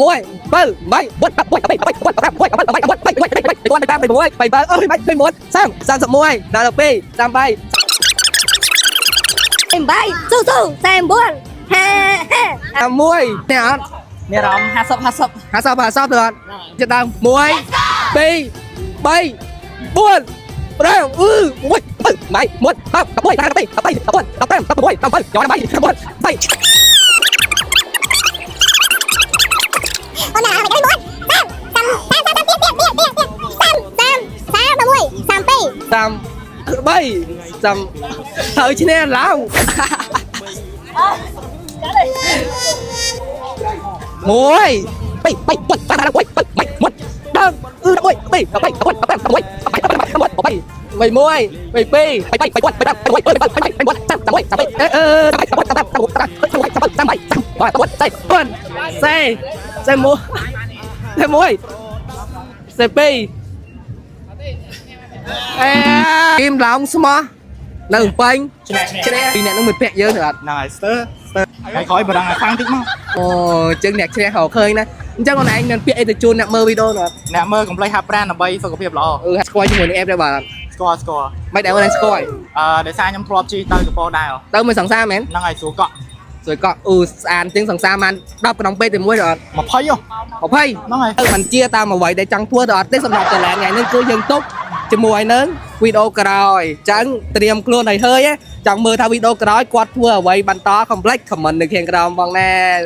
มวยเปิ้ลไม่บดบดไปไปบดไปไปไปไปไปไปไปไปบอลไปตามไปมวยไปไปเอ้ยไม่ไปหมดสร้างสมวยดาวปีตามไป em bay su su xem buồn ha ha ตามมวยเนี่ยอ่ะ เนี่ยรำ50 หาซอบเถื่อนจะตามมวยปีไปบอลเร็วมวยเปิ้ลไม่หมดตามมวยตามไปตามไปตามบอลตามแต้มตามมวยตามบอลย้อนไปตามบอลไป con nào mày cái buồn sam mà mui sam pi ตามไปตามเธอชิเน่แล้วมวยไปบอลตามมวยไปหมดตามมวยไปตามไปตามบอลตามแต้มตามมวยไปตามบอลไปไปมวยไปปีไปบอลไปตามมวยไปบอลไปบอลตามมวยตามไปตามบอลตามมวยตามมวยตามมวยตามไปตามบอลใส่บอลใส่มวยใส่ปีkim lòng small là đường bánh đi nè nó mệt pẹt dơ thật ហ្នឹងហើយ stir ហើយក្រោយបដងឲ្យខ្លាំងតិចមក ồ chân nè xe hậu khơi nè chắc con này anh nên pẹt để chôn nè mơ video rồi អ្នកមើលកំ plei ហាប់ប្រានដើម្បីសុខភាពល្អ square cho mình em đây bà ស្គាល់ mấy đại con anh square ដោយសារខ្ញុំធ្លាប់ជិះទៅកពតដែរ tao mới sẵn sàng mến ហ្នឹងហើយស្រួលកក់ rồi có an tiếng sẵn sàng man đọc cái đóng pet thì muối rồi 20ហ៎ học hay ហ្នឹងហើយ mình chia tao mà vậy để chẳng thua rồi tết sầm đọc trở lại ngày nên cứ dân tốt cho mùi nến video rồi chẳng tìm luôn này hơi á chẳng mơ thao video rồi quạt thua vậy bàn to complex comment được hiện cái bằng nè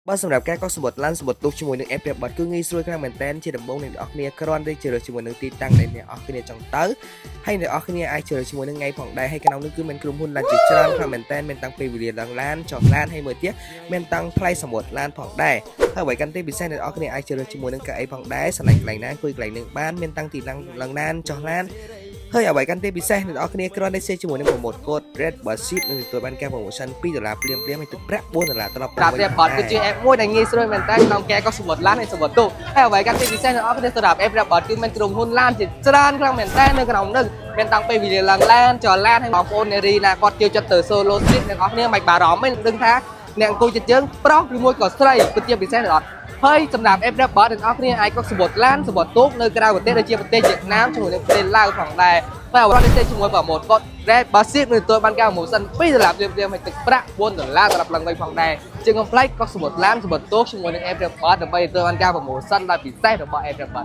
បាទសម្រាប់ការកក់សម្បត្តិឡានសម្បត្តិទូកជាមួយនឹង app ប្រៀបបត់គឺងាយស្រួលខ្លាំងមែនទែនជាដំបូងអ្នកនរគ្នាគ្រាន់តែជ្រើសជាមួយនឹងទីតាំងដែលអ្នកនរគ្នាចង់ទៅហើយអ្នកនរគ្នាអាចជ្រើសជាមួយនឹងថ្ងៃផងដែរហើយក្នុងនោះគឺមានក្រុមហ៊ុនឡានជាច្រើនខ្លាំងមែនទែនមានតាំងពីវេលាឡើងឡានចុះឡានហើយមួយទៀតមានតាំងថ្លៃសម្បត្តិឡានផងដែរហើយអ្វីកាន់តែពិសេសអ្នកនរគ្នាអាចជ្រើសជាមួយនឹងកៅអីផងដែរសន្លឹងកន្លែងណាអង្គុយកន្លែងនឹងបានមានតាំងទីឡើងឡានចុះឡានហើយអ្វីកាន់តែពិសេសអ្នកនរគ្នាគ្រាន់តែសេជាមួយនឹងប្រម៉ូទកូដ Red Bus នឹងទទួលបានការ promotion $2 ភ្លាមៗហើយទឹកប្រាក់$4ត្រឡប់ទៅតាម App គឺជា app មួយដែលងាយស្រួលមែនតើក្នុងការកក់សម្បត្តិឡានហើយសម្បត្តិទូកហើយអ្វីកាន់តែពិសេសអ្នកនរគ្នាសម្រាប់ app របស់គឺមានក្រុមហ៊ុនឡានជាច្រើនខ្លាំងមែនតើនៅក្នុងនោះមានតាំងពីវេលាឡើងឡានចុះឡានហើយបងប្អូននារីណាគាត់ជឿចិត្តទៅ solo trip អ្នកនរគ្នាមិនបារម្ភទេដឹងថាអ្នកអង្គុយជិតយើងប្រុសឬមួយក៏ស្រីពិតជាពិសេសអត់ហើយសម្រាប់ app របស់អ្នកនរគ្នាអាចកក់សម្បត្តិឡានសម្បត្តិទូកនៅក្រៅប្រទេសដូចជាប្រទេសវៀតណាមជាមួយនឹងប្រទេសឡាវផងដែរតែអ្វីដែលទេសជាមួយប្រម៉ូទកូដ Red Bus នឹងទទួលបានការ promotion $2 ភ្លាមៗហើយទឹកប្រាក់$4សម្រាប់ឡើងវិញផងដែរជាងកំ plei កក់សម្បត្តិឡានសម្បត្តិទូកជាមួយនឹង app របស់ដើម្បីទទួលបានការ promotion ដ៏ពិសេសរបស់ app របស់